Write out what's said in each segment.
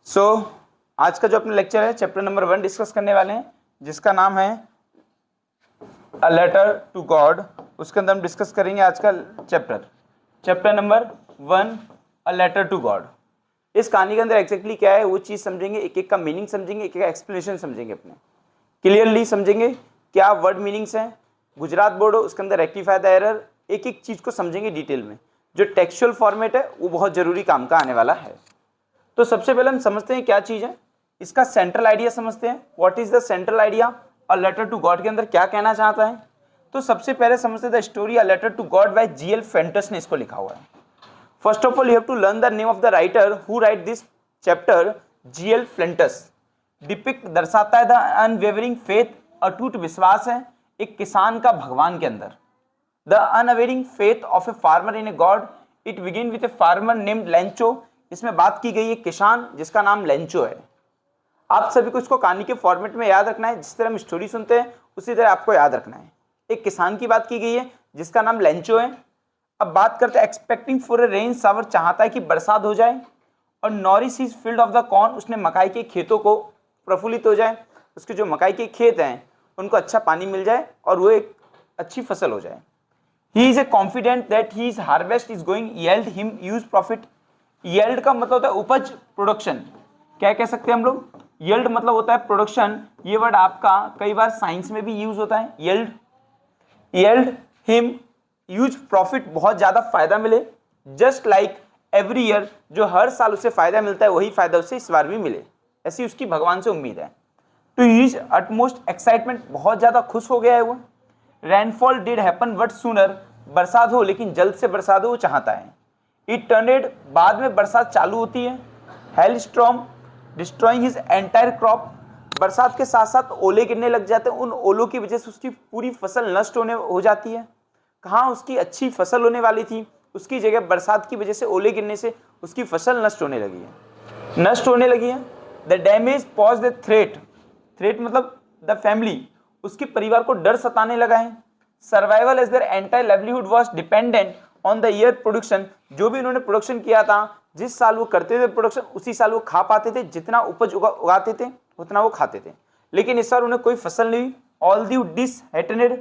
सो आज का जो अपना लेक्चर है चैप्टर नंबर 1 डिस्कस करने वाले हैं, जिसका नाम है अ लेटर टू गॉड। उसके अंदर हम डिस्कस करेंगे आज का chapter number 1 a letter to God. इस कहानी के अंदर एक्जैक्टली क्या है वो चीज़ समझेंगे, एक एक का मीनिंग समझेंगे, एक एक का एक्सप्लेनेशन समझेंगे, अपने क्लियरली समझेंगे क्या वर्ड मीनिंग्स हैं। गुजरात बोर्ड हो उसके अंदर रेक्टिफाई द एरर, एक एक चीज़ को समझेंगे डिटेल में। जो टेक्सचुअल फॉर्मेट है वो बहुत ज़रूरी काम का आने वाला है। तो सबसे पहले हम समझते हैं क्या चीज़ है, इसका सेंट्रल आइडिया समझते हैं। What is the central idea a letter to God के अंदर क्या कहना चाहता है। तो सबसे पहले समझते the story a letter to God by G L Fuentes ने इसको लिखा हुआ है। First of all you have to learn the name of the writer who write this chapter. G L Fuentes depict दर्शाता है द अनवेवरिंग फेथ, अटूट विश्वास है एक किसान का भगवान के अंदर। The unwavering faith of a farmer in a god, it begin with a farmer named Lencho. इसमें बात की गई है किसान जिसका नाम लेंचो है। आप सभी को इसको कहानी के फॉर्मेट में याद रखना है, जिस तरह हम स्टोरी सुनते हैं उसी तरह आपको याद रखना है। एक किसान की बात की गई है जिसका नाम लेंचो है। अब बात करते हैं expecting for a rain shower, चाहता है कि बरसात हो जाए। और nourish is field of the corn, उसने मकाई के खेतों को प्रफुल्लित हो जाए, उसके जो मकाई के खेत हैं उनको अच्छा पानी मिल जाए और वो एक अच्छी फसल हो जाए। He is a confident that he is harvest is going yield him huge profit. Yield का मतलब होता है उपज, प्रोडक्शन। क्या कह सकते हैं हम लोग, येल्ड मतलब होता है प्रोडक्शन। ये वर्ड आपका कई बार साइंस में भी यूज होता है। Yield yield him huge profit, बहुत ज्यादा फायदा मिले। जस्ट लाइक एवरी ईयर, जो हर साल उसे फायदा मिलता है वही फायदा उसे इस बार भी मिले, ऐसी उसकी भगवान से उम्मीद है। टू यूज अटमोस्ट एक्साइटमेंट, बहुत ज्यादा खुश हो गया है वो। Rainfall did happen but sooner, बरसात हो लेकिन जल्द से बरसात हो वो चाहता है। इट टर्नेड, बाद में बरसात चालू होती है। Hello storm destroying his entire crop, बरसात के साथ साथ ओले गिरने लग जाते हैं, उन ओलों की वजह से उसकी पूरी फसल नष्ट होने हो जाती है। कहाँ उसकी अच्छी फसल होने वाली थी उसकी जगह बरसात की वजह से ओले गिरने से उसकी फसल नष्ट होने लगी है। The damage pose the threat, threat मतलब द फैमिली, उसके परिवार को डर सताने लगा है। Survival as their entire livelihood was dependent on the year production, जो भी उन्होंने प्रोडक्शन किया था, जिस साल वो करते थे प्रोडक्शन उसी साल वो खा पाते थे, जितना उपज उगाते थे उतना वो खाते थे। लेकिन इस साल उन्हें कोई फसल नहीं हुई। ऑल दी डिसहेर्टेनेड,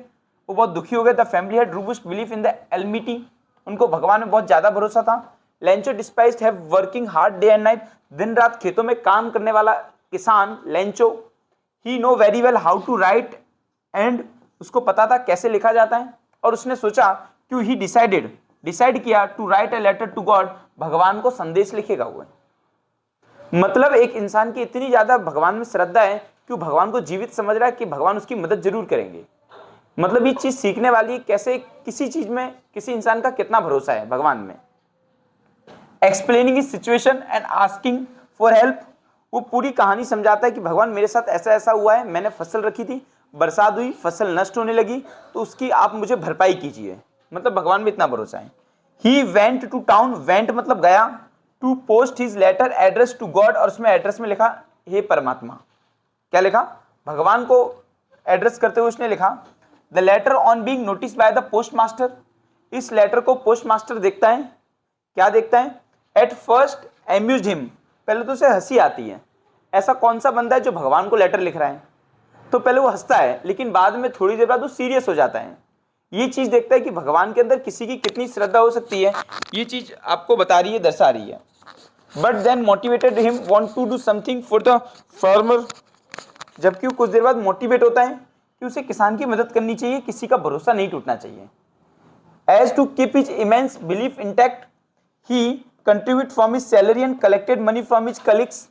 वो बहुत दुखी हो गए। The family had robust belief in the almighty, उनको भगवान में बहुत ज्यादा भरोसा था। Lencho despised have working hard day and night, दिन रात खेतों में काम करने वाला किसान Lencho. He know very well how to write and, उसको पता था कैसे लिखा जाता है। और उसने सोचा क्यों, ही डिसाइड किया to write a letter to God, भगवान को संदेश लिखेगा वो। मतलब एक इंसान की इतनी ज्यादा भगवान में श्रद्धा है कि वो भगवान को जीवित समझ रहा है कि भगवान उसकी मदद जरूर करेंगे। मतलब ये चीज सीखने वाली है कैसे किसी चीज में किसी इंसान का कितना भरोसा है भगवान में। Explaining is situation and asking for help, वो पूरी कहानी समझाता है कि भगवान मेरे साथ ऐसा ऐसा हुआ है, मैंने फसल रखी थी, बरसात हुई, फसल नष्ट होने लगी, तो उसकी आप मुझे भरपाई कीजिए। मतलब भगवान में इतना भरोसा है। He went to town, went मतलब गया, to post his letter address to God, और उसमें एड्रेस में लिखा हे परमात्मा। क्या लिखा, भगवान को एड्रेस करते हुए उसने लिखा। The later on being notice by the post master, इस लेटर को पोस्ट मास्टर देखता है। क्या देखता है, एट फर्स्ट एम्यूज्ड हिम, पहले तो उसे हंसी आती है। ऐसा कौन सा बंदा है जो भगवान को लेटर लिख रहा है, तो पहले वो हंसता है लेकिन बाद में थोड़ी देर बाद वो सीरियस हो जाता है। ये चीज देखता है कि भगवान के अंदर किसी की कितनी श्रद्धा हो सकती है, ये चीज आपको बता रही है, दर्शा रही है। But then motivated him want to do something for the farmer, जबकि वो कुछ देर बाद मोटिवेट होता है कि उसे किसान की मदद करनी चाहिए, किसी का भरोसा नहीं टूटना चाहिए। As to keep his immense belief intact, he contribute from his salary and collected money from his colleagues,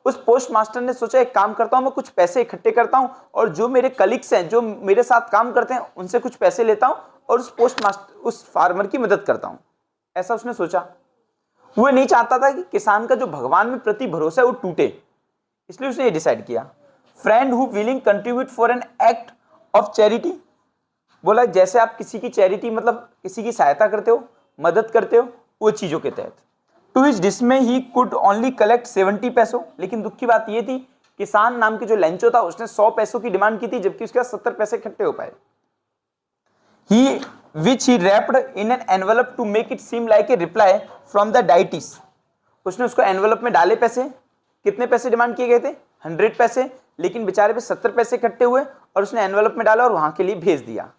उस पोस्ट मास्टर ने सोचा एक काम करता हूं, मैं कुछ पैसे इकट्ठे करता हूं और जो मेरे कलीग्स हैं, जो मेरे साथ काम करते हैं, उनसे कुछ पैसे लेता हूं और उस पोस्ट मास्टर, उस फार्मर की मदद करता हूं। ऐसा उसने सोचा। वो नहीं चाहता था कि किसान का जो भगवान में प्रति भरोसा है वो टूटे, इसलिए उसने ये डिसाइड किया। Friend who willing contribute for an act of charity, बोला जैसे आप किसी की चैरिटी मतलब किसी की सहायता करते हो, मदद करते हो, वो चीजों के तहत। To his dismay he could only collect 70 पैसों, लेकिन दुख की बात ये थी किसान नाम के जो लेंचो था उसने 100 पैसों की डिमांड की थी, जबकि उसके पास 70 पैसे इकट्ठे हो पाए। He which he wrapped in an envelope to make it seem like a reply from the deities, उसने उसको एनवेलप में डाले पैसे, कितने पैसे डिमांड किए गए थे? 100 पैसे, लेकिन बेचारे पे 70 पैसे इकट्ठे हुए और उसने एनवेलप में डाला और वहां के लिए भेज दिया।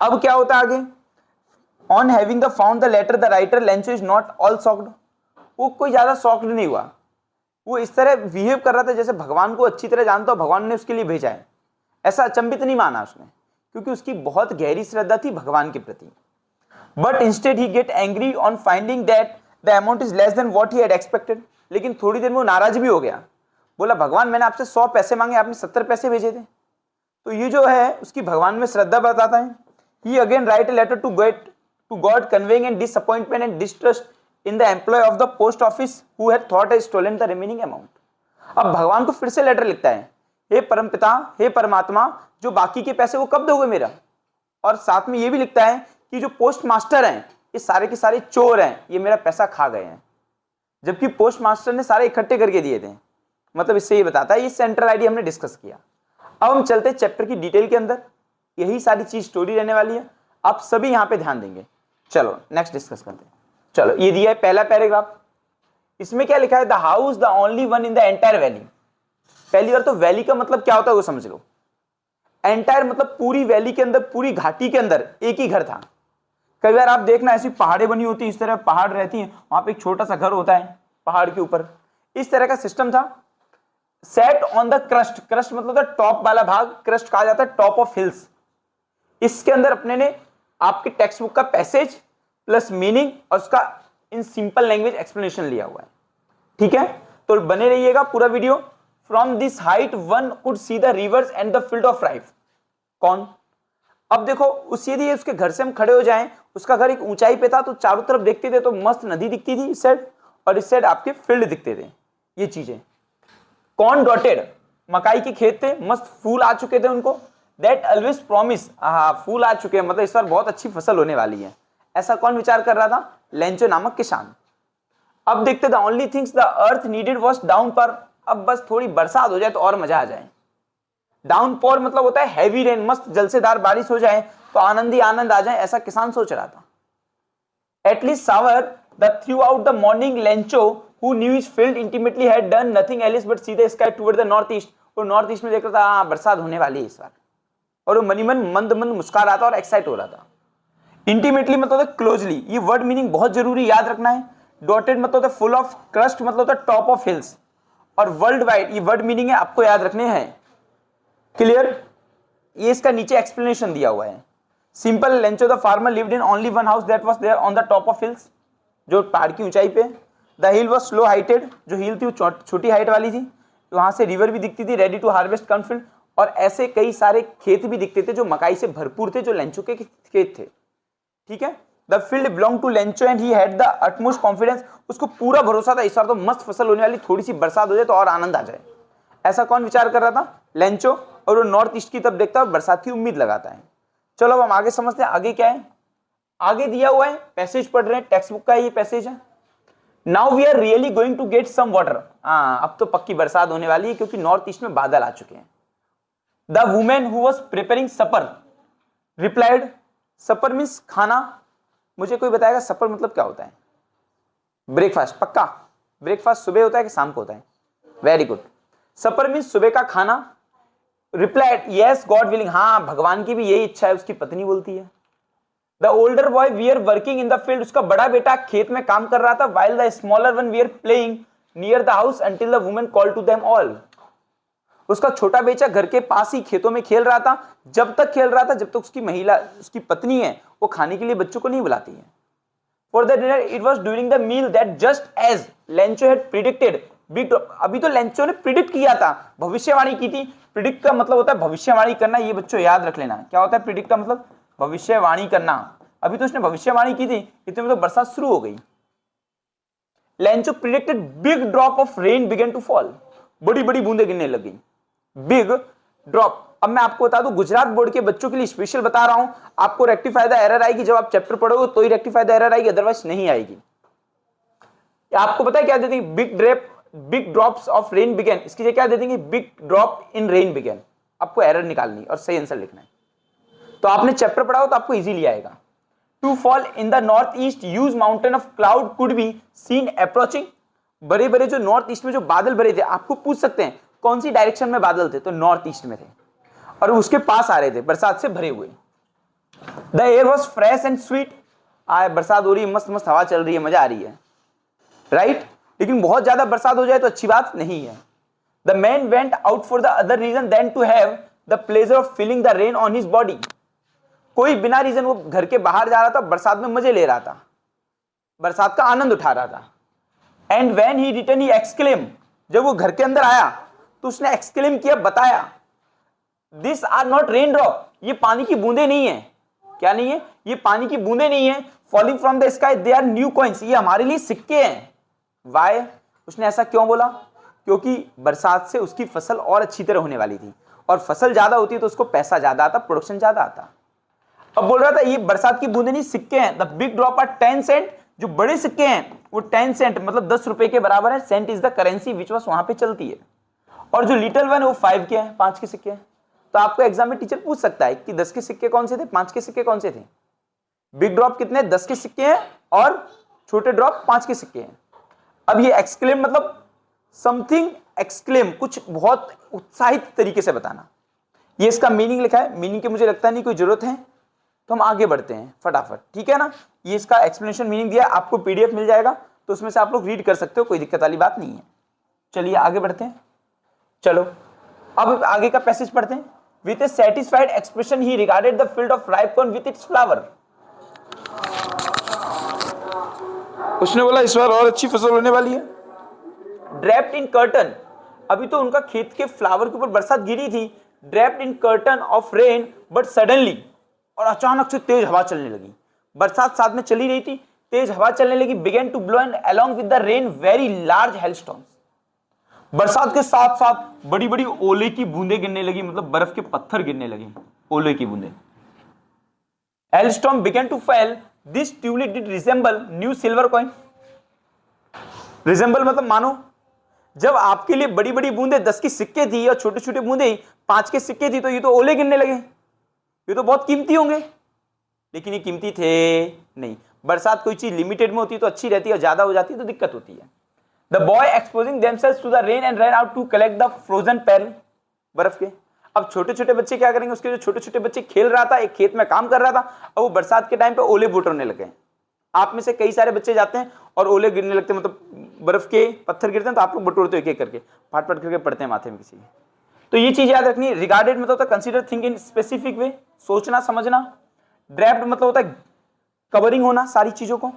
अब क्या होता है आगे? On having the found the letter the writer Lencho is not all shocked. वो कोई ज्यादा शॉक्ड नहीं हुआ, वो इस तरह बिहेव कर रहा था जैसे भगवान को अच्छी तरह जानता हो, भगवान ने उसके लिए भेजा है, ऐसा अचंभित नहीं माना उसने, क्योंकि उसकी बहुत गहरी श्रद्धा थी भगवान के प्रति। But instead he get angry on finding that the amount is less than what he had expected. लेकिन थोड़ी देर में वो नाराज भी हो गया, बोला भगवान मैंने आपसे 100 पैसे मांगे, आपने 70 पैसे भेजे थे। तो ये जो है उसकी भगवान में श्रद्धा बताता है। He again write a letter to God conveying and disappointment and distrust in the employ of the post office who had thought had stolen the remaining amount. अब भगवान को फिर से लेटर लिखता है, हे परमपिता, हे परमात्मा, जो बाकी के पैसे वो कब दोगे मेरा? और साथ में ये भी लिखता है कि जो पोस्ट मास्टर हैं ये सारे के सारे चोर हैं, ये मेरा पैसा खा गए हैं, जबकि पोस्ट मास्टर ने सारे इकट्ठे करके दिए थे। मतलब इससे ये बताता है, ये सेंट्रल आइडिया हमने डिस्कस किया। अब हम चलते हैं चैप्टर की डिटेल के अंदर, यही सारी चीज स्टोरी रहने वाली है, आप सभी यहां पे ध्यान देंगे। चलो नेक्स्ट डिस्कस करते हैं। चलो ये दिया है पहला पैराग्राफ, इसमें क्या लिखा है? The house the only one in the entire valley. पहली बार तो वैली का मतलब क्या होता है वो समझ लो। एंटायर मतलब पूरी वैली के अंदर, पूरी घाटी के अंदर एक ही घर था। कई बार आप देखना ऐसी पहाड़ें बनी होती है, इस तरह पहाड़ रहती हैं, वहां पे एक छोटा सा घर होता है पहाड़ के ऊपर, इस तरह का सिस्टम था। Set on the crust, crust मतलब होता है टॉप वाला भाग, क्रस्ट कहा जाता है टॉप ऑफ हिल्स। इसके अंदर अपने ने आपके टेक्स्ट बुक का पैसेज प्लस मीनिंग और उसका इन सिंपल लैंग्वेज एक्सप्लेनेशन लिया हुआ है, ठीक है? तो बने रहिएगा पूरा video. From this height one could see the reverse and the field of life. कौन? अब देखो उस यदि उसके घर से हम खड़े हो जाएं, उसका घर एक ऊंचाई पे था, तो चारों तरफ देखते थे तो मस्त नदी दिखती थी इस साइड, और इस साइड आपके फील्ड दिखते थे। ये चीजें कॉर्न डॉटेड, मकाई के खेत थे, मस्त फूल आ चुके थे उनको। दैट ऑलवेज प्रॉमिस, फूल आ चुके हैं मतलब इस बार बहुत अच्छी फसल होने वाली है, ऐसा कौन विचार कर रहा था? लेंचो नामक किसान। अब देखते the only things the earth needed was down पर। अब बस थोड़ी बरसात हो जाए तो और मजा आ जाए। डाउन पॉर मतलब होता है हैवी रेन, मस्त जलसेदार बारिश हो जाए तो आनंद ही आनंद आ जाए, ऐसा किसान सोच रहा था। At least sour the throughout the morning Lencho who knew his field intimately had done nothing else but see the sky toward the north east। वो नॉर्थ ईस्ट में देख रहा था, हाँ बरसात होने वाली है इस बार, और वो मनी मन मंद मंद मुस्कुरा रहा था और एक्साइट हो रहा था। इंटीमेटली मतलब होता है क्लोजली, ये वर्ड मीनिंग बहुत जरूरी याद रखना है। डॉटेड मतलब होता है फुल ऑफ, क्रस्ट मतलब होता है टॉप ऑफ हिल्स, और वर्ल्ड वाइड ये वर्ड मीनिंग है, आपको याद रखने हैं। क्लियर? ये इसका नीचे एक्सप्लेनेशन दिया हुआ है। Simple, Lencho the farmer lived in only one house that was there on the top of hills, जो पहाड़ की ऊंचाई पे। The hill was slow heighted, जो हिल थी वो छोटी हाइट वाली थी, वहां से रिवर भी दिखती थी, रेडी टू हार्वेस्ट कॉर्नफील्ड, और ऐसे कई सारे खेत भी दिखते थे जो मकाई से भरपूर थे, जो लेंचो के खेत थे, ठीक है? The field belong to Lencho and he had the utmost confidence. उसको पूरा भरोसा था इस बार तो मस्त फसल होने वाली, थोड़ी सी बरसात हो जाए तो और आनंद आ जाए, ऐसा कौन विचार कर रहा था? लेंचो। और वो नॉर्थ ईस्ट की तरफ देखता है और बरसात की उम्मीद लगाता है। चलो अब हम आगे समझते हैं आगे क्या है। आगे दिया हुआ है, पैसेज पढ़ रहे हैं, टेक्स्ट बुक का ये पैसेज है। Now we are really going to get some water. हाँ अब तो पक्की बरसात होने वाली है क्योंकि नॉर्थ ईस्ट में बादल आ चुके हैं। The women who was preparing supper replied, supper means खाना। मुझे कोई बताएगा सपर मतलब क्या होता है? ब्रेकफास्ट, पक्का? ब्रेकफास्ट सुबह होता है कि शाम को होता है? Very good. सपर मीन्स सुबह का खाना। रिप्लाइड यस गॉड विलिंग, हाँ भगवान की भी यही इच्छा है, उसकी पत्नी बोलती है। The older boy we are working in the field, उसका बड़ा बेटा खेत में काम कर रहा था। While the smaller one we are playing near the house until the women call to them all. उसका छोटा बेटा घर के पास ही खेतों में खेल रहा था, जब तक खेल रहा था जब तक उसकी महिला, उसकी पत्नी है, वो खाने के लिए बच्चों को नहीं बुलाती है। For the dinner it was during the meal that just as Lencho had predicted big. अभी तो लेंचो ने प्रिडिक्ट किया था, भविष्यवाणी की थी। प्रिडिक्ट का मतलब होता है भविष्यवाणी करना, ये बच्चों याद रख लेना। क्या होता है प्रिडिक्ट का मतलब? भविष्यवाणी करना। अभी तो उसने भविष्यवाणी की थी, इतने में तो बरसात शुरू हो गई। Lencho predicted big drop of rain began to fall, बड़ी बड़ी बूंदें गिरने लगी। Big drop. अब मैं आपको बता दूं, गुजरात बोर्ड के बच्चों के लिए स्पेशल बता रहा हूं, आपको रेक्टिफाई द एरर आएगी जब आप चैप्टर पढ़ोगे तो ही रेक्टिफाई द एरर आएगी, अदरवाइज नहीं आएगी। आपको पता है क्या दे देंगे? Big drops of rain began, इसकी जगह क्या दे देंगे? Big drop in rain began. आपको एरर निकालनी और सही आंसर लिखना है। तो आपने चैप्टर पढ़ा हो तो आपको इजीली आएगा। To fall in the north east huge mountain of cloud could be seen approaching. बड़े बड़े जो नॉर्थ ईस्ट में जो बादल भरे थे, आपको पूछ सकते हैं कौन सी डायरेक्शन में बादल थे, तो नॉर्थ ईस्ट में थे और उसके पास आ रहे थे, बरसात से भरे हुए। The air was fresh and sweet, बरसात हो रही है, मस्त मस्त हवा चल रही है, मजा आ रही है, राइट। लेकिन बहुत ज्यादा बरसात हो जाए तो अच्छी बात नहीं है। The man went out for the other reason than to have the pleasure of feeling the rain on his body. कोई बिना रीजन वो घर के बाहर जा रहा था, बरसात में मजे ले रहा था, बरसात का आनंद उठा रहा था। And when he return he exclaim, जब वो घर के अंदर आया तो उसने एक्सक्लेम किया, बताया, this are not rain drop, ये पानी की बूंदे नहीं है। क्या नहीं है? ये पानी की बूंदे नहीं है। Falling from the sky, they are new coins, ये हमारे लिए सिक्के हैं। वाई? उसने ऐसा क्यों बोला? क्योंकि बरसात से उसकी फसल और अच्छी तरह होने वाली थी, और फसल ज्यादा होती है तो उसको पैसा ज्यादा आता, प्रोडक्शन ज्यादा आता। अब बोल रहा था ये बरसात की बूंदे नहीं, सिक्के हैं। The big drop are 10 cent, जो बड़े सिक्के हैं वो 10 सेंट मतलब 10 रुपए के बराबर है। Cent is the currency which was वहां पे चलती है। और जो लिटिल वन है वो 5 के हैं, 5 के सिक्के हैं। तो आपको एग्जाम में टीचर पूछ सकता है कि 10 के सिक्के कौन से थे, 5 के सिक्के कौन से थे। बिग ड्रॉप कितने? 10 के सिक्के हैं, और छोटे ड्रॉप 5 के सिक्के हैं। अब ये एक्सक्लेम मतलब समथिंग एक्सक्लेम, कुछ बहुत उत्साहित तरीके से बताना। ये इसका मीनिंग लिखा है, मीनिंग की मुझे लगता नहीं कोई जरूरत है, तो हम आगे बढ़ते हैं फटाफट, ठीक है ना। ये इसका एक्सप्लेनेशन मीनिंग दिया है, आपको पीडीएफ मिल जाएगा, तो उसमें से आप लोग रीड कर सकते हो, कोई दिक्कत वाली बात नहीं है। चलिए आगे बढ़ते हैं। चलो अब आगे का पैसेज पढ़ते हैं। With A satisfied expression he regarded the field of ripe corn with its flower. उसने बोला इस बार और अच्छी फसल होने वाली है। ड्रैप्ड इन कर्टन, अभी तो उनका खेत के फ्लावर के ऊपर बरसात गिरी थी। Draped in curtain of rain but suddenly, और अचानक से तेज हवा चलने लगी। बरसात साथ में चली रही थी, तेज हवा चलने लगी। Begin to blow and along with the rain very large hailstorms, बरसात के साथ साथ बड़ी बड़ी ओले की बूंदें गिरने लगी, मतलब बर्फ के पत्थर गिरने लगे, ओले की बूंदें। Hailstorm began to fell, this truly did resemble new silver coin. Resemble मतलब मानो, जब आपके लिए बड़ी बड़ी बूंदें 10 की सिक्के थी और छोटे छोटे बूंदें 5 के सिक्के थी, तो ये तो ओले गिरने लगे, ये तो बहुत कीमती होंगे। लेकिन ये कीमती थे नहीं। बरसात कोई चीज लिमिटेड में होती है तो अच्छी रहती है, और ज्यादा हो जाती है तो दिक्कत होती है। The boy exposing themselves to the rain and run out to collect the frozen pearls, बर्फ के। अब छोटे छोटे बच्चे क्या करेंगे? उसके जो छोटे छोटे बच्चे खेल रहा था, एक खेत में काम कर रहा था, और वो बरसात के टाइम पे ओले बटोरने लगे। आप में से कई सारे बच्चे जाते हैं और ओले गिरने लगते हैं, मतलब बर्फ के पत्थर गिरते हैं, तो आप लोग बटोरते हो एक एक करके, फाट फाट करके पड़ते हैं माथे में किसी। तो ये चीज याद रखनी है। रिगार्डेड मतलब होता है consider think in specific way, सोचना समझना। ड्रैप्ड मतलब होता है कवरिंग होना सारी चीजों को।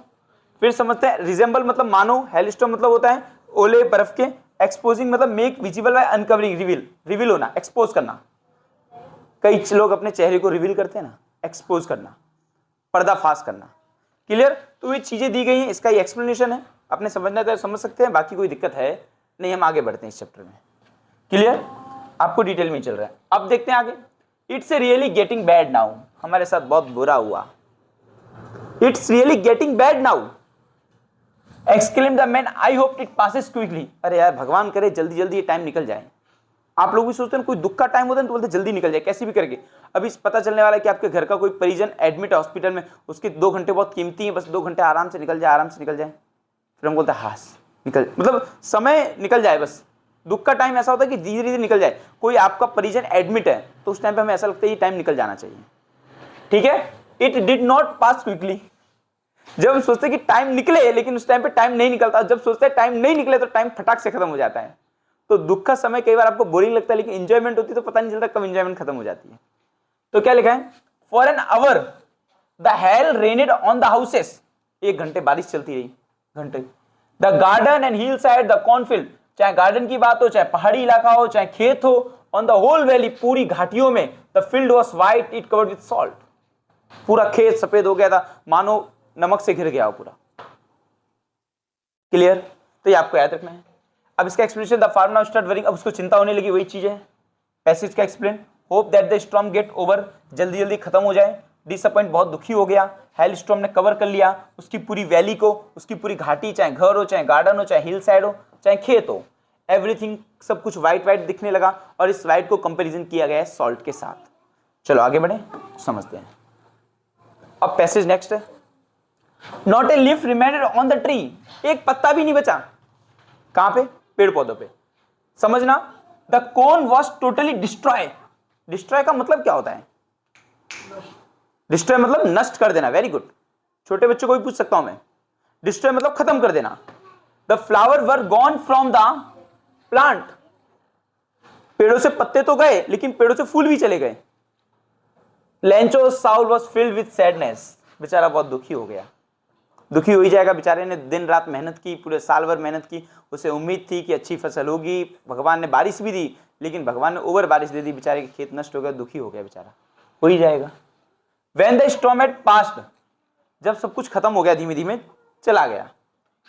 फिर समझते हैं रिजेंबल मतलब मानो। हेलस्टॉर्म मतलब होता है ओले बर्फ के। एक्सपोजिंग मतलब make visible by uncovering, reveal, reveal होना, एक्सपोज करना। कई लोग अपने चेहरे को रिवील करते हैं ना, एक्सपोज करना, पर्दाफाश करना। क्लियर? तो ये चीजें दी गई हैं, इसका ये एक्सप्लेनेशन है, अपने समझना तो समझ सकते हैं, बाकी कोई दिक्कत है नहीं। हम आगे बढ़ते हैं इस चैप्टर में। क्लियर? आपको डिटेल में चल रहा है। अब देखते हैं आगे। It's really getting bad now, हमारे साथ बहुत बुरा हुआ। It's really getting bad now, exclaim the man, I hope it passes quickly. अरे यार भगवान करे जल्दी जल्दी ये टाइम निकल जाए। आप लोग भी सोचते हैं कोई दुख का टाइम होता है तो बोलते जल्दी निकल जाए, कैसे भी करके। अभी पता चलने वाला है कि आपके घर का कोई परिजन एडमिट है हॉस्पिटल में, उसके 2 घंटे बहुत कीमती हैं, बस 2 घंटे आराम से निकल जाए, आराम से निकल जाए। फिर हम बोलते हैं हास निकल, मतलब समय निकल जाए। बस दुख का टाइम ऐसा होता है कि धीरे धीरे निकल जाए। कोई आपका परिजन एडमिट है तो उस टाइम पे हमें ऐसा लगता है ये टाइम निकल जाना चाहिए, ठीक है। It did not pass quickly, जब हम सोचते हैं कि टाइम निकले लेकिन उस टाइम पे टाइम नहीं निकलता। जब सोचते हैं टाइम नहीं निकले तो टाइम फटाक से खत्म हो जाता है। तो दुख का समय कई बार आपको बोरिंग लगता है, लेकिन एंजॉयमेंट होती है तो पता नहीं चलता कब एंजॉयमेंट खत्म हो जाती है। तो क्या लिखा है? For an hour the hail rained on the houses, 1 घंटे बारिश चलती रही, घंटे। The garden and hill side the cornfield, चाहे गार्डन की बात हो, चाहे पहाड़ी इलाका हो, चाहे खेत हो, ऑन द होल वैली, पूरी घाटियों में। The field was white, it covered with salt, पूरा खेत सफेद हो गया था, मानो नमक से घिर गया हो पूरा। क्लियर? तो ये आपको याद रखना है। अब इसका explanation, the farmer now start worrying, अब उसको चिंता होने लगी, वही चीज है पैसेज का explain. Hope that the storm get over, जल्दी जल्दी खत्म हो जाए। डिसअपॉइंट, बहुत दुखी हो गया। हेल स्टॉर्म ने कवर कर लिया उसकी पूरी वैली को, उसकी पूरी घाटी, चाहे घर हो, चाहे गार्डन हो, चाहे हिल साइड हो, चाहे खेत हो, एवरीथिंग, सब कुछ व्हाइट व्हाइट दिखने लगा। और इस व्हाइट को कंपेरिजन किया गया है सॉल्ट के साथ। चलो आगे बढ़े, समझते हैं। अब पैसेज नेक्स्ट है। Not a leaf remained on the tree, एक पत्ता भी नहीं बचा। कहां पे? पेड़ पौधों पे। समझना, the cone was totally destroy. Destroy का मतलब क्या होता है? डिस्ट्रॉय मतलब नष्ट कर देना। वेरी गुड, छोटे बच्चों को भी पूछ सकता हूं मैं। डिस्ट्रॉय मतलब खत्म कर देना। The flower were gone from the plant. पेड़ों से पत्ते तो गए लेकिन पेड़ों से फूल भी चले गए। Lencho's soul was filled with sadness. बेचारा बहुत दुखी हो गया। दुखी हो ही जाएगा, बेचारे ने दिन रात मेहनत की, पूरे साल भर मेहनत की, उसे उम्मीद थी कि अच्छी फसल होगी, भगवान ने बारिश भी दी लेकिन भगवान ने ओवर बारिश दे दी, बेचारे के खेत नष्ट हो गए, दुखी हो गया बेचारा। हो ही जाएगा। When the storm had passed, जब सब कुछ खत्म हो गया, धीमे धीमे चला गया,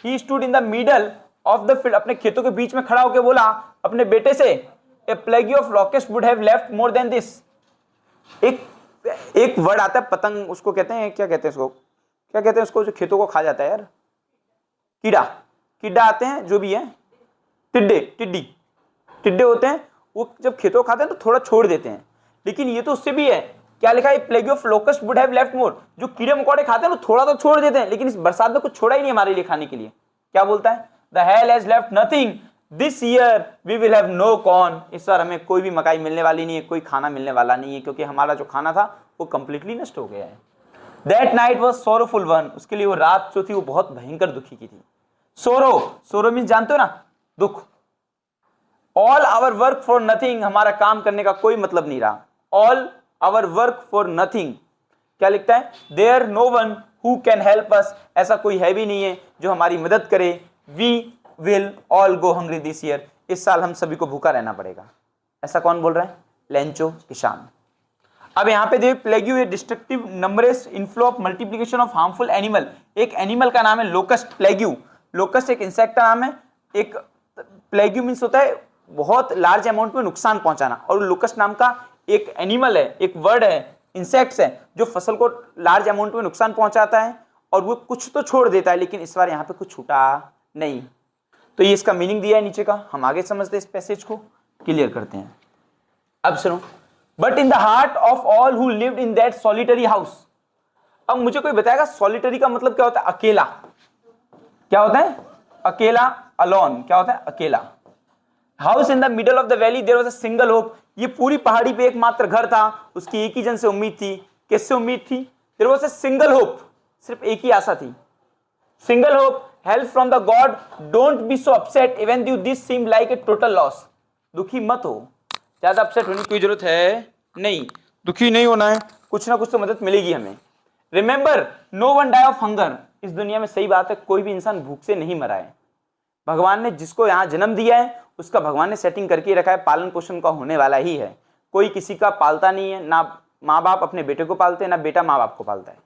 he stood in the middle of the field, अपने खेतों के बीच में खड़ा होकर बोला अपने बेटे से, a plague of locusts would have left more than this। एक वर्ड आता है पतंग, उसको कहते हैं, क्या कहते हैं उसको, क्या कहते हैं उसको जो खेतों को खा जाता है यार? कीड़ा। कीड़ा आते हैं जो भी है, टिड्डे, टिड्डे होते हैं, वो जब खेतों को खाते हैं तो थोड़ा छोड़ देते हैं, लेकिन ये तो उससे भी है। क्या लिखा है? Plague of locust would have left more. जो कीड़े मकोड़े खाते हैं वो थोड़ा तो छोड़ देते हैं, लेकिन इस बरसात में कुछ छोड़ा ही नहीं हमारे लिए खाने के लिए। क्या बोलता है? The hail has left nothing this year we will have no corn. इस बार हमें कोई भी मकाई मिलने वाली नहीं है, कोई खाना मिलने वाला नहीं है, क्योंकि हमारा जो खाना था वो कंप्लीटली नष्ट हो गया है। That night was sorrowful one. उसके लिए वो रात जो थी वो बहुत भयंकर दुखी की थी। सोरो मीन्स जानते हो ना, दुख। All our work for nothing, हमारा काम करने का कोई मतलब नहीं रहा। All our work for nothing. क्या लिखता है? There no one who can help us, ऐसा कोई है भी नहीं है जो हमारी मदद करे। We will all go hungry this year, इस साल हम सभी को भूखा रहना पड़ेगा। ऐसा कौन बोल रहा है? लेंचो, किसान। अब यहां पे देखिए, plague a destructive numbers inflow of multiplication of harmful animal. एक एनिमल का नाम है लोकस्ट। प्लेग्यू, लोकस्ट एक इंसेक्ट का नाम है। एक प्लेग्यू मीन्स होता है बहुत लार्ज अमाउंट में नुकसान पहुंचाना, और लोकस्ट नाम का एक एनिमल है, एक वर्ड है, इंसेक्ट्स है, जो फसल को लार्ज अमाउंट में नुकसान पहुंचाता है और वो कुछ तो छोड़ देता है, लेकिन इस बार यहाँ पे कुछ छूटा नहीं। तो ये इसका मीनिंग दिया है नीचे का, हम आगे समझते हैं, इस पैसेज को क्लियर करते हैं। अब सुनो, but in the heart of all who lived in that solitary house. अब मुझे कोई बताएगा सॉलिटरी का मतलब क्या होता है? अकेला। क्या होता है? अकेला, अलोन। क्या होता है? अकेला। House in the middle of the valley there was a single hope. ये पूरी पहाड़ी पे एकमात्र घर था, उसकी एक ही जन से उम्मीद थी। किससे उम्मीद थी? There was a single hope, सिर्फ एक ही आशा थी। Single hope, help from the God, don't be so upset even though this seem like a total loss. दुखी मत हो, ज्यादा अपसेट होने की जरूरत है नहीं, दुखी नहीं होना है, कुछ ना कुछ तो मदद मिलेगी हमें। Remember, no one die of hunger. इस दुनिया में सही बात है, कोई भी इंसान भूख से नहीं मरा है। भगवान ने जिसको यहाँ जन्म दिया है उसका भगवान ने सेटिंग करके रखा है, पालन पोषण का होने वाला ही है। कोई किसी का पालता नहीं है, ना माँ बाप अपने बेटे को पालते हैं, ना बेटा माँ बाप को पालता है।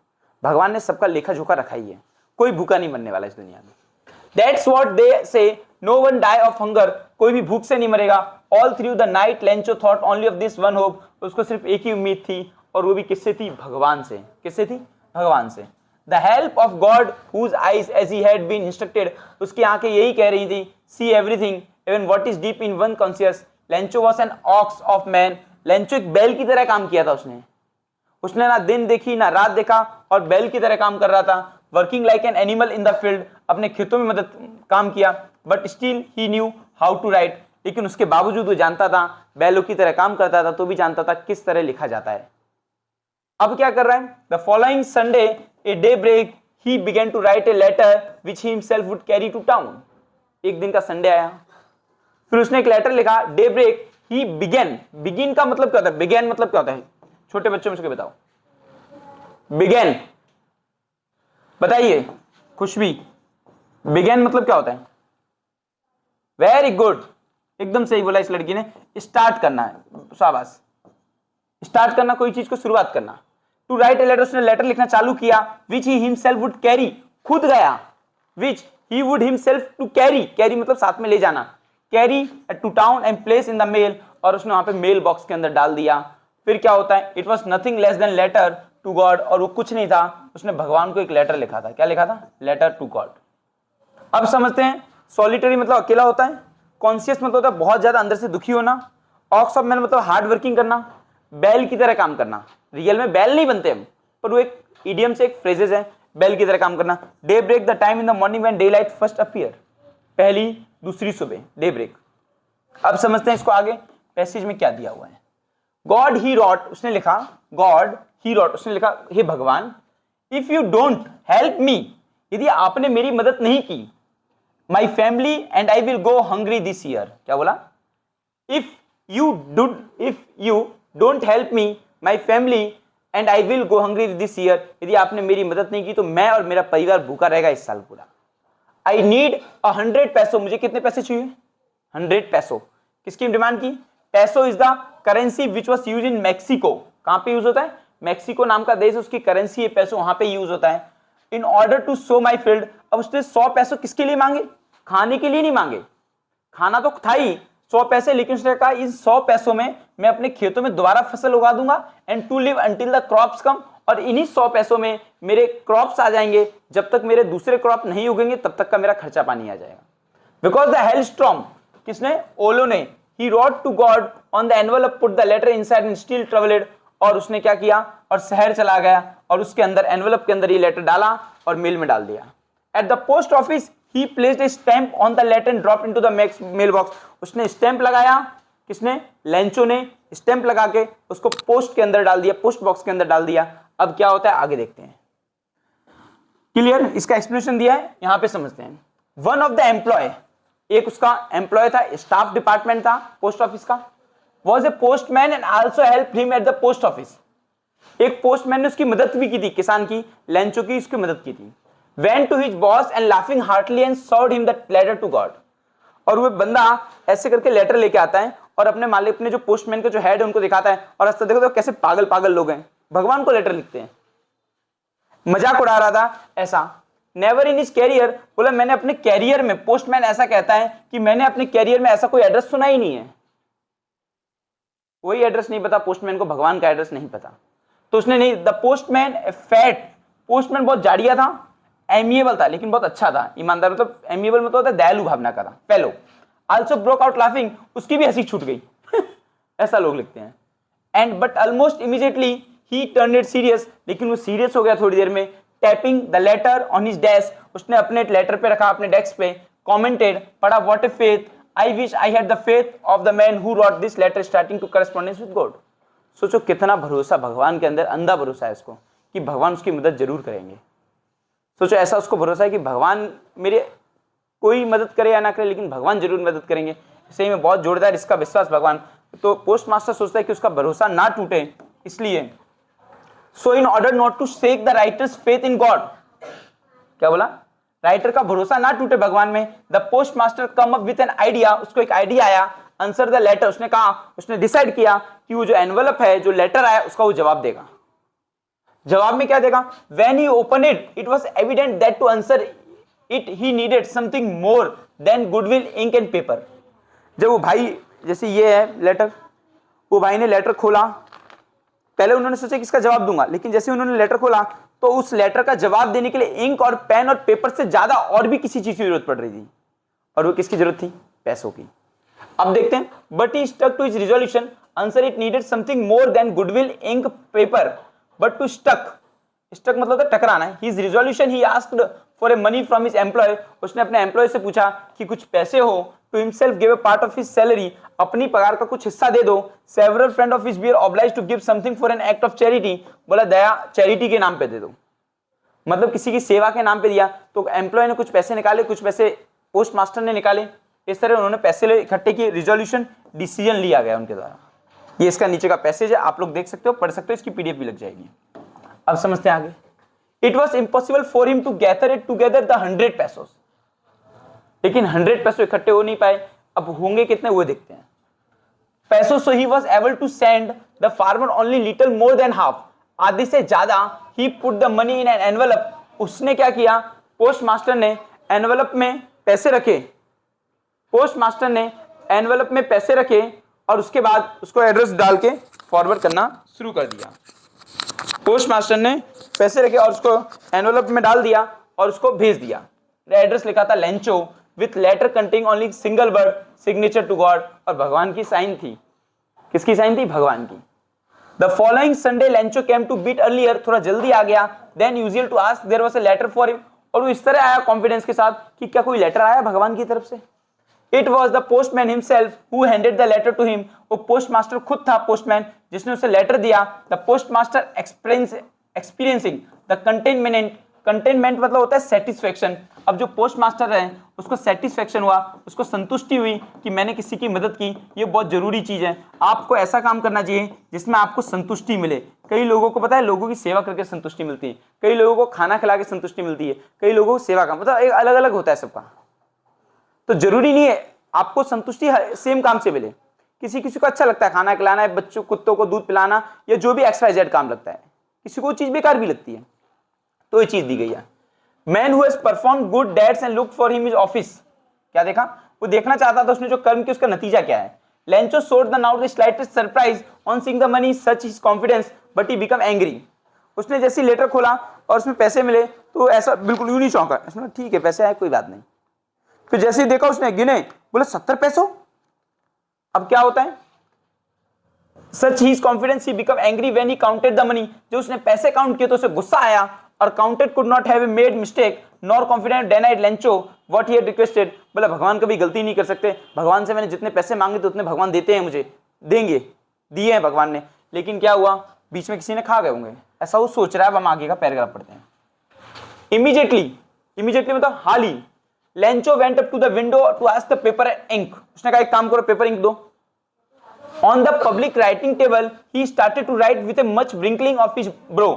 भगवान ने सबका लेखा जोखा रखा ही है, कोई भूखा नहीं मरने वाला इस दुनिया में। That's what they say, no one die of hunger. कोई भी भूख से नहीं मरेगा। All through the night Lencho thought only of this one hope. उसको सिर्फ एक ही उम्मीद थी, और वो भी किससे थी? भगवान से। किससे थी? भगवान से। The help of God whose eyes as he had been instructed, उसकी आंखें यही कह रही थी, see everything even what is deep in one conscious। Lencho was an ox of man। Lencho एक बैल की तरह काम किया था उसने ना दिन देखी ना रात देखा, और बैल की तरह काम कर रहा था। Working like an animal in the field, अपने खेतों में मदद काम किया। But still he knew how to write, लेकिन उसके बावजूद वो जानता था, बैलों की तरह काम करता था तो भी जानता था किस तरह लिखा जाता है। अब क्या कर रहा है? The following Sunday a daybreak he began to write a letter which he himself would carry to town. एक दिन का संडे आया, फिर उसने एक लेटर लिखा। Daybreak he began, begin का मतलब क्या होता है? बिगेन मतलब क्या होता है? छोटे बच्चों में से बताओ, बिगेन बताइए। खुशबी, बिगेन मतलब क्या होता है? वेरी गुड, एकदम सही बोला इस लड़की ने। स्टार्ट करना है, शाबाश। स्टार्ट करना, कोई चीज को शुरुआत करना। टू राइट ए लेटर, उसने लेटर लिखना चालू किया। Which he himself would carry, खुद गया। Which he would himself to carry, carry मतलब साथ में ले जाना। Carry to town and place in the mail, और उसने वहां पे मेल बॉक्स के अंदर डाल दिया। फिर क्या होता है? It was nothing less than letter to God, और वो कुछ नहीं था, उसने भगवान को एक लेटर लिखा था। क्या लिखा था? Letter to God. अब समझते हैं, सॉलिटरी मतलब अकेला होता है। कॉन्शियस मतलब होता है बहुत ज्यादा अंदर से दुखी होना। ऑक्स ऑफ मैन मतलब हार्ड वर्किंग करना, बैल की तरह काम करना। रियल में बैल नहीं बनते हम, पर वो एक इडियम से एक फ्रेजेस है, बैल की तरह काम करना। Daybreak the time in the morning when daylight first appear. पहली दूसरी सुबह, डे ब्रेक। अब समझते हैं इसको आगे पैसेज में क्या दिया हुआ है। गॉड ही रॉट, उसने लिखा, गॉड ही रॉट, उसने लिखा, हे भगवान, if you don't help me, यदि आपने मेरी मदद नहीं की, my family and I will go hungry this year. क्या बोला? If you don't help me, my family and I will go hungry this year, यदि आपने मेरी मदद नहीं की तो मैं और मेरा परिवार भूखा रहेगा इस साल पूरा। आई नीड 100 पैसो, मुझे कितने पैसे चाहिए? 100 पैसो। किसकी डिमांड की? पैसो is the currency which was use in Mexico. कहां पे यूज होता है? मैक्सिको नाम का देश, उसकी करेंसी है पैसो, वहां पे यूज होता है। In order to sow my field, अब उसने 100 पैसो किसके लिए मांगे? खाने के लिए नहीं मांगे, खाना तो था ही 100 पैसे, लेकिन उसने कहा इन 100 पैसों में मैं अपने खेतों में दोबारा फसल उगा दूंगा, and to live until the crops come, और इन्हीं 100 पैसों में मेरे क्रॉप्स आ जाएंगे, जब तक मेरे दूसरे क्रॉप नहीं उगेंगे तब तक का मेरा खर्चा पानी आ जाएगा। बिकॉज द हेलस्टॉर्म, किसने? ओलो ने, he wrote to God on the envelope, put the letter inside and still travelled, और उसने क्या किया? और शहर चला गया और उसके अंदर एनवेलप के अंदर ये लेटर डाला और मेल में डाल दिया। At the post office he placed a stamp on the letter and drop into the mail box, उसने स्टैंप लगाया, किसने? लेंचो ने स्टैंप लगा के उसको पोस्ट के अंदर डाल दिया, पोस्ट बॉक्स के अंदर डाल दिया। अब क्या होता है आगे देखते हैं। क्लियर? इसका एक्सप्लेनेशन दिया है, यहां पे समझते हैं। वन ऑफ द एम्प्लॉय, एक उसका एम्प्लॉय था, स्टाफ डिपार्टमेंट था पोस्ट ऑफिस का, was a postman and also help him at the post office. एक पोस्टमैन ने उसकी मदद भी की थी, किसान की, लेंचो की उसकी मदद की थी। Went to his boss and laughing heartily and showed him the letter to God, और वो बंदा ऐसे करके लेटर लेके आता है और अपने मालिक, अपने जो पोस्टमैन के जो हेड है उनको दिखाता है, और ऐसा देखो तो कैसे पागल पागल लोग हैं, भगवान को लेटर लिखते हैं, मजाक उड़ा रहा था ऐसा। नेवर इन हिज कैरियर, बोला मैंने अपने कैरियर में, पोस्टमैन ऐसा कहता है कि मैंने अपने कैरियर में ऐसा कोई एड्रेस सुना ही नहीं है, कोई एड्रेस नहीं पता पोस्टमैन को, भगवान का एड्रेस नहीं पता, तो उसने नहीं। द पोस्टमैन फैट, पोस्टमैन बहुत जाड़िया था, एमिएबल था लेकिन बहुत अच्छा था, ईमानदार, मतलब एमिएबल मतलब होता है दयालु भावना का था, fellow. Also broke out laughing, उसकी भी हंसी छूट गई ऐसा लोग लिखते हैं। And but almost immediately he turn it serious, लेकिन वो सीरियस हो गया थोड़ी देर में। Tapping the later on his desk, उसने अपने लेटर पे रखा, अपने डेस्क पे, कॉमेंटेड, पढ़ा, what a faith, I wish I had the faith of the man who wrote this letter starting to correspondence with God. सोचो कितना भरोसा भगवान के अंदर, अंधा भरोसा है उसको कि भगवान उसकी मदद जरूर करेंगे। सोचो ऐसा उसको भरोसा है कि भगवान मेरे, कोई मदद करे या ना करे लेकिन भगवान जरूर मदद करेंगे। सही में बहुत जोरदार इसका विश्वास भगवान। तो पोस्ट मास्टर सोचता है कि उसका भरोसा ना टूटे, इसलिए so in order not to shake the writer's faith in God, क्या बोला? राइटर का भरोसा ना टूटे भगवान में। The post master come up with an idea, उसको एक आइडिया आया। आंसर द लेटर, उसने कहा, उसने डिसाइड किया कि वो जो एनवेलप है, जो लेटर आया, उसका वो जवाब देगा। जवाब में क्या देगा? When he opened it, it was evident that to answer it he needed something more than goodwill, ink and paper. जब वो भाई, जैसे ये है लेटर, वो भाई ने लेटर खोला, पहले उन्होंने सोचा कि इसका जवाब दूंगा, लेकिन जैसे उन्होंने लेटर खोला तो उस लेटर का जवाब देने के लिए इंक और पेन और पेपर से ज्यादा और भी किसी चीज की जरूरत पड़ रही थी, और वो किसकी जरूरत थी? पैसों की। अब देखते हैं, but he stuck to his resolution, answer it needed something more than goodwill, ink, paper, but to stuck मतलब होता है टकराना है। His resolution, he asked for a money from his employ, उसने अपने एम्प्लॉय से पूछा कि कुछ पैसे हो। To himself give a part of his salary, अपनी पगार का कुछ हिस्सा दे दो। Several friend of his we are obliged to give something for an act of charity, बोला दया चैरिटी के नाम पे दे दो, मतलब किसी की सेवा के नाम पे दिया। तो एम्प्लॉय ने कुछ पैसे निकाले, कुछ पैसे पोस्ट मास्टर ने निकाले, इस तरह उन्होंने पैसे इकट्ठे किए। रिजोल्यूशन, डिसीजन लिया गया उनके द्वारा। ये इसका नीचे का पैसेज है, आप लोग देख सकते हो, पढ़ सकते हो, इसकी पीडीएफ भी लग जाएगी। अब समझते हैं आगे। It was impossible for him to gather it together the 100 पैसों, लेकिन 100 पैसों इकट्ठे हो नहीं पाए। अब होंगे कितने वो देखते हैं। पैसों, so he was able to send the farmer only little more than half, आधे से ज्यादा। He put the money in an envelope, उसने क्या किया? पोस्ट मास्टर ने एनवेलप में पैसे रखे, पोस्ट मास्टर ने एनवेलप में पैसे रखे और उसके बाद उसको एड्रेस डाल के फॉरवर्ड करना शुरू कर दिया। पोस्ट मास्टर ने पैसे रखे और उसको एनवेलप में डाल दिया और उसको भेज दिया। एड्रेस लिखा था Lencho, with letter containing only single word, signature to God, और भगवान की साइन थी। किसकी साइन थी? भगवान की। The following Sunday Lencho came to bit earlier, थोड़ा जल्दी आ गया, than usual to ask there was a letter for him, और वो इस तरह आया कॉन्फिडेंस के साथ कि क्या कोई लेटर आया भगवान की तरफ से। It was the postman himself who handed the letter to him, वो पोस्ट मास्टर खुद था पोस्टमैन जिसने उसे लेटर दिया। The post master experiencing the contentment मतलब होता है सेटिस्फेक्शन। अब जो पोस्ट मास्टर है उसको सेटिस्फेक्शन हुआ, उसको संतुष्टि हुई कि मैंने किसी की मदद की। ये बहुत जरूरी चीज है, आपको ऐसा काम करना चाहिए जिसमें आपको संतुष्टि मिले। कई लोगों को पता है लोगों की सेवा करके संतुष्टि मिलती है, कई लोगों को खाना खिला के संतुष्टि मिलती है, कई लोगों को सेवा का मतलब एक अलग अलग होता है सबका। तो जरूरी नहीं है आपको संतुष्टि सेम काम से मिले। किसी किसी को अच्छा लगता है खाना खिलाना है, बच्चों कुत्तों को दूध पिलाना, या जो भी XYZ काम लगता है, किसी को चीज बेकार भी लगती है, तो ये चीज दी गई है। Man who has performed good deeds and look for him is office, क्या देखा, वो देखना चाहता था उसने जो कर्म किया उसका नतीजा क्या है। Lencho showed the now the slightest surprise on seeing the money such his confidence but he become angry. उसने जैसे लेटर खोला और उसमें पैसे मिले तो ऐसा बिल्कुल यूं नहीं चौंका, उसने ठीक है पैसे आए कोई बात नहीं। फिर जैसे ही देखा उसने गिने, बोले 70 पैसों। अब क्या होता है, such he confidence he become angry when he counted the money, जो उसने पैसे काउंट किए तो उसे गुस्सा आया। और counted could not have made mistake nor confident डेनाइड Lencho what he had requested. बोला भगवान कभी गलती नहीं कर सकते, भगवान से मैंने जितने पैसे मांगे तो उतने भगवान देते हैं, मुझे देंगे, दिए हैं भगवान ने। लेकिन क्या हुआ, बीच में किसी ने खा गए होंगे, ऐसा वो सोच रहा है। अब हम आगे का पैराग्राफ पढ़ते हैं। इमीडिएटली मतलब हाल ही, Lencho went up to the window to ask the paper and ink. उसने कहा एक काम करो पेपर इंक दो। On the public writing table, he started to write with a much wrinkling of his brow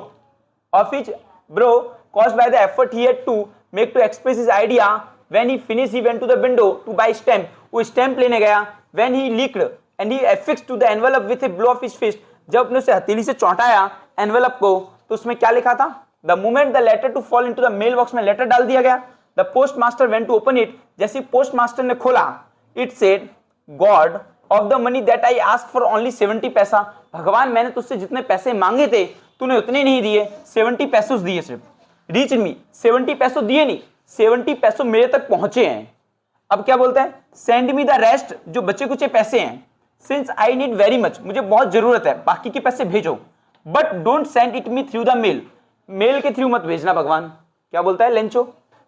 caused by the effort he had to make to express his idea. When he finished, he went to the window to buy stamp. वो stamp लेने गया। When he licked and he affixed to the envelope with a blow of his fist. जब अपने उसे हथेली से चौंटाया envelope को, तो उसमें क्या लिखा था? The moment the letter to fall into the mailbox में letter डाल दिया गया। The postmaster went to open it. जैसे postmaster ने खोला, it said, God of the money that I asked for only 70 पैसा। भगवान मैंने तुझसे जितने पैसे मांगे थे तूने उतने नहीं दिए, 70 पैसों दिए सिर्फ। रीच मी 70 पैसों दिए नहीं, 70 पैसों मेरे तक पहुंचे हैं। अब क्या बोलता है, सेंड मी द रेस्ट, जो बचे कुचे पैसे हैं, since I need very much, मुझे बहुत जरूरत है, बाकी के पैसे भेजो, but don't send it me through the mail, mail के थ्रू मत भेजना भगवान। क्या बोलता है Lencho,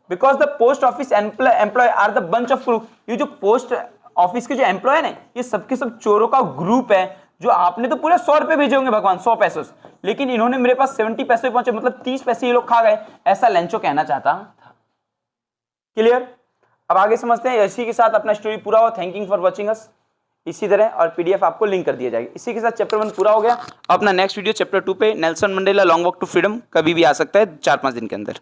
because the post office employ are the bunch of crook. ये जो पोस्ट ऑफिस के जो एम्प्लॉय है, ये सबके सब चोरों का ग्रुप है। जो आपने तो पूरे 100 रुपए भेजे होंगे भगवान, 100 पैसों, लेकिन इन्होंने मेरे पास 70 पैसे पहुंचे, मतलब 30 पैसे ये लोग खा गए, ऐसा लेंचो कहना चाहता था। क्लियर। अब आगे समझते हैं। इसी के साथ अपना स्टोरी पूरा हुआ। Thanking for watching us. इसी तरह और पीडीएफ आपको लिंक कर दिया जाएगा। इसी के साथ चैप्टर 1 पूरा हो गया। अपना नेक्स्ट वीडियो चैप्टर 2 पे Nelson Mandela long walk to freedom कभी भी आ सकता है 4-5 दिन के अंदर।